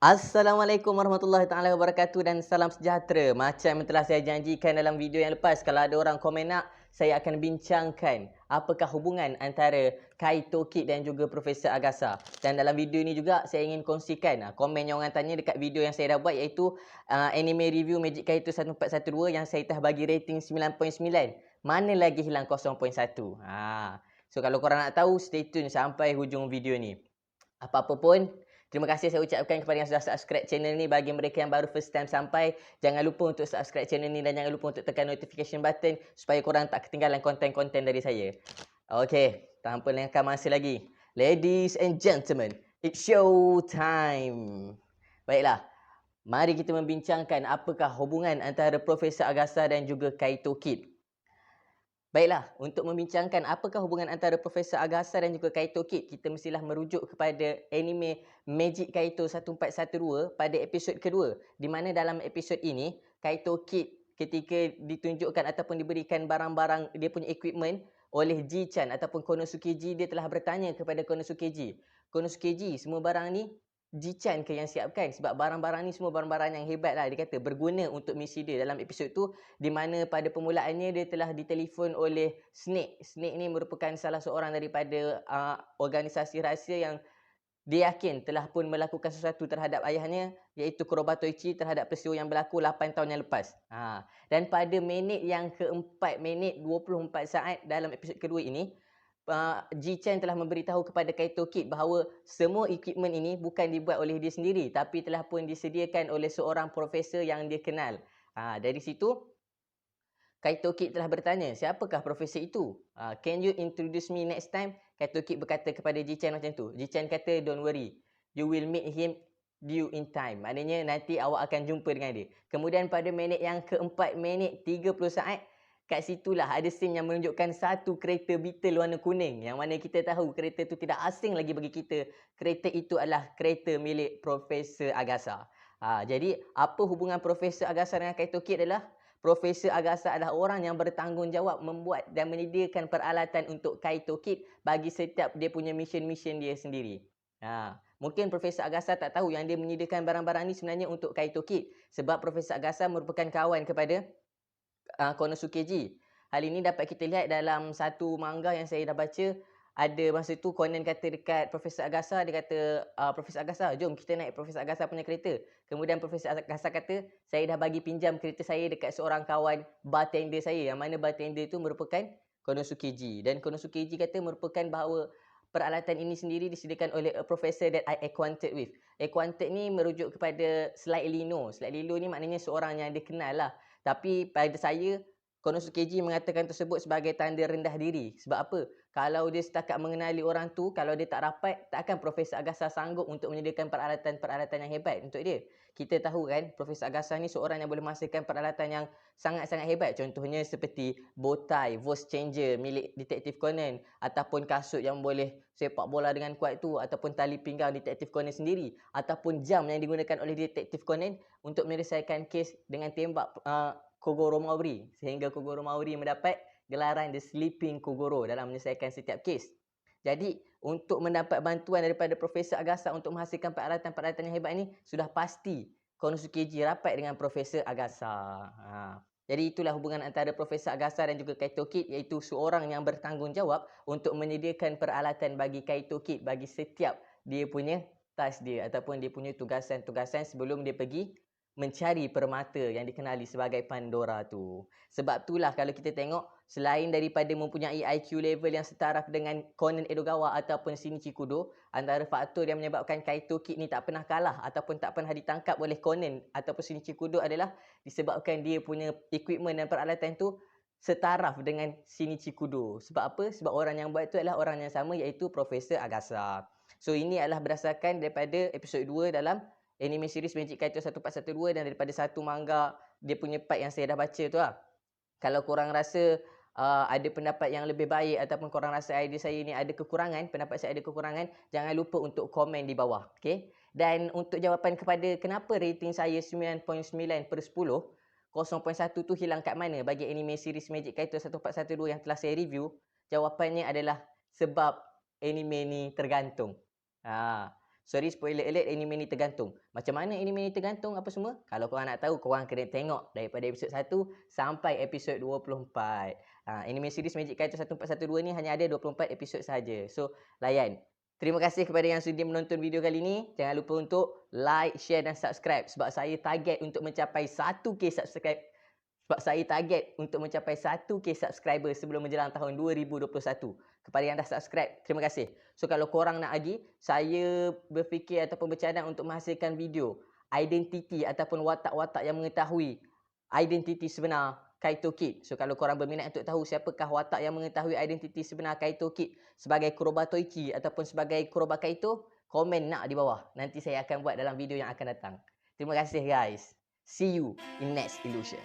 Assalamualaikum warahmatullahi taala wabarakatuh dan salam sejahtera. Macam yang telah saya janjikan dalam video yang lepas, kalau ada orang komen nak, saya akan bincangkan apakah hubungan antara Kaito Kid dan juga Profesor Agasa. Dan dalam video ini juga saya ingin kongsikan komen yang orang tanya dekat video yang saya dah buat, iaitu anime review Magic Kaito 1412 yang saya dah bagi rating 9.9. Mana lagi hilang 0.1. So kalau korang nak tahu, stay tune sampai hujung video ni. Apa-apa pun, terima kasih saya ucapkan kepada yang sudah subscribe channel ni. Bagi mereka yang baru first time sampai, jangan lupa untuk subscribe channel ni dan jangan lupa untuk tekan notification button supaya korang tak ketinggalan konten-konten dari saya. Okey, tanpa lengahkan masa lagi. Ladies and gentlemen, it's show time. Baiklah, mari kita membincangkan apakah hubungan antara Profesor Agasa dan juga Kaito Kid. Baiklah, untuk membincangkan apakah hubungan antara Profesor Agasa dan juga Kaito Kid, kita mestilah merujuk kepada anime Magic Kaito 1412 pada episod kedua, di mana dalam episod ini Kaito Kid ketika ditunjukkan ataupun diberikan barang-barang dia punya equipment oleh Ji-chan ataupun Konosuke Ji, dia telah bertanya kepada Konosuke Ji, "Konosuke Ji, semua barang ni Ji-chan ke yang siapkan? Sebab barang-barang ni semua barang-barang yang hebat lah," dia kata, berguna untuk misi dia. Dalam episod tu, di mana pada permulaannya dia telah ditelefon oleh Snake. Snake ni merupakan salah seorang daripada organisasi rahsia yang dia yakin telah pun melakukan sesuatu terhadap ayahnya, iaitu Kurobatoichi, terhadap peristiwa yang berlaku 8 tahun yang lepas. Dan pada minit yang keempat, minit 24 saat dalam episod kedua ini, Ji-chan telah memberitahu kepada Kaito Kid bahawa semua equipment ini bukan dibuat oleh dia sendiri, tapi telah pun disediakan oleh seorang profesor yang dia kenal. Dari situ Kaito Kid telah bertanya, "Siapakah profesor itu? Can you introduce me next time?" Kaito Kid berkata kepada Ji-chan macam tu. Ji-chan kata, "Don't worry, you will meet him due in time." Maknanya nanti awak akan jumpa dengan dia. Kemudian pada minit yang keempat, minit 30 saat, kat situlah ada scene yang menunjukkan satu kereta Beetle warna kuning. Yang mana kita tahu kereta tu tidak asing lagi bagi kita. Kereta itu adalah kereta milik Profesor Agasa. Jadi apa hubungan Profesor Agasa dengan Kaito Kid adalah Profesor Agasa adalah orang yang bertanggungjawab membuat dan menyediakan peralatan untuk Kaito Kid bagi setiap dia punya mission-mission dia sendiri. Mungkin Profesor Agasa tak tahu yang dia menyediakan barang-barang ni sebenarnya untuk Kaito Kid, sebab Profesor Agasa merupakan kawan kepada Konosuke Ji. Hal ini dapat kita lihat dalam satu manga yang saya dah baca. Ada masa tu Conan kata dekat Profesor Agasa, dia kata, "Profesor Agasa, jom kita naik Profesor Agasa punya kereta." Kemudian Profesor Agasa kata, "Saya dah bagi pinjam kereta saya dekat seorang kawan bartender saya," yang mana bartender itu merupakan Konosuke Ji. Dan Konosuke Ji kata merupakan bahawa peralatan ini sendiri disediakan oleh a professor that I acquainted with. Acquainted ni merujuk kepada slightly know. Slightly know ni maknanya seorang yang dikenal lah. Tapi pada saya, Konosuke Ji mengatakan tersebut sebagai tanda rendah diri. Sebab apa? Kalau dia setakat mengenali orang tu, kalau dia tak rapat, takkan Profesor Agasa sanggup untuk menyediakan peralatan-peralatan yang hebat untuk dia. Kita tahu kan, Profesor Agasa ni seorang yang boleh menghasilkan peralatan yang sangat-sangat hebat. Contohnya seperti bowtie, voice changer milik Detektif Conan, ataupun kasut yang boleh sepak bola dengan kuat tu, ataupun tali pinggang Detektif Conan sendiri, ataupun jam yang digunakan oleh Detektif Conan untuk menyelesaikan kes dengan tembak Kogoro Maori, sehingga Kogoro Maori mendapat gelaran The Sleeping Kogoro dalam menyelesaikan setiap kes. Jadi, untuk mendapat bantuan daripada Profesor Agasa untuk menghasilkan peralatan-peralatan yang hebat ini, sudah pasti Konosuke Ji rapat dengan Profesor Agasa. Jadi itulah hubungan antara Profesor Agasa dan juga Kaito Kid, iaitu seorang yang bertanggungjawab untuk menyediakan peralatan bagi Kaito Kid bagi setiap dia punya task dia ataupun dia punya tugasan-tugasan sebelum dia pergi mencari permata yang dikenali sebagai Pandora tu. Sebab itulah kalau kita tengok, selain daripada mempunyai IQ level yang setaraf dengan Conan Edogawa ataupun Shinichi Kudo, antara faktor yang menyebabkan Kaito Kid ni tak pernah kalah ataupun tak pernah ditangkap oleh Conan ataupun Shinichi Kudo adalah disebabkan dia punya equipment dan peralatan tu setaraf dengan Shinichi Kudo. Sebab apa? Sebab orang yang buat tu adalah orang yang sama, iaitu Profesor Agasa. So ini adalah berdasarkan daripada episod 2 dalam anime series Magic Kaito 1412 dan daripada satu manga dia punya part yang saya dah baca tu lah. Kalau korang rasa ada pendapat yang lebih baik ataupun korang rasa idea saya ni ada kekurangan, pendapat saya ada kekurangan, jangan lupa untuk komen di bawah. Okay? Dan untuk jawapan kepada kenapa rating saya 9.9/10, 0.1 tu hilang kat mana bagi anime series Magic Kaito 1412 yang telah saya review, jawapannya adalah sebab anime ni tergantung. Sorry spoiler alert, anime ni tergantung. Macam mana anime ni tergantung apa semua? Kalau korang nak tahu, korang kena tengok daripada episod 1 sampai episod 24. Anime series Magic Kaito 1412 ni hanya ada 24 episod saja. So, layan. Terima kasih kepada yang sudi menonton video kali ni. Jangan lupa untuk like, share dan subscribe sebab saya target untuk mencapai 1k subscribe. Sebab saya target untuk mencapai 1k subscriber sebelum menjelang tahun 2021. Kepada yang dah subscribe, terima kasih. So kalau korang nak lagi, saya berfikir ataupun bercadang untuk menghasilkan video identiti ataupun watak-watak yang mengetahui identiti sebenar Kaito Kid. So kalau korang berminat untuk tahu siapakah watak yang mengetahui identiti sebenar Kaito Kid sebagai Kuroba Toichi ataupun sebagai Kuroba Kaito, komen nak di bawah. Nanti saya akan buat dalam video yang akan datang. Terima kasih guys. See you in next illusion.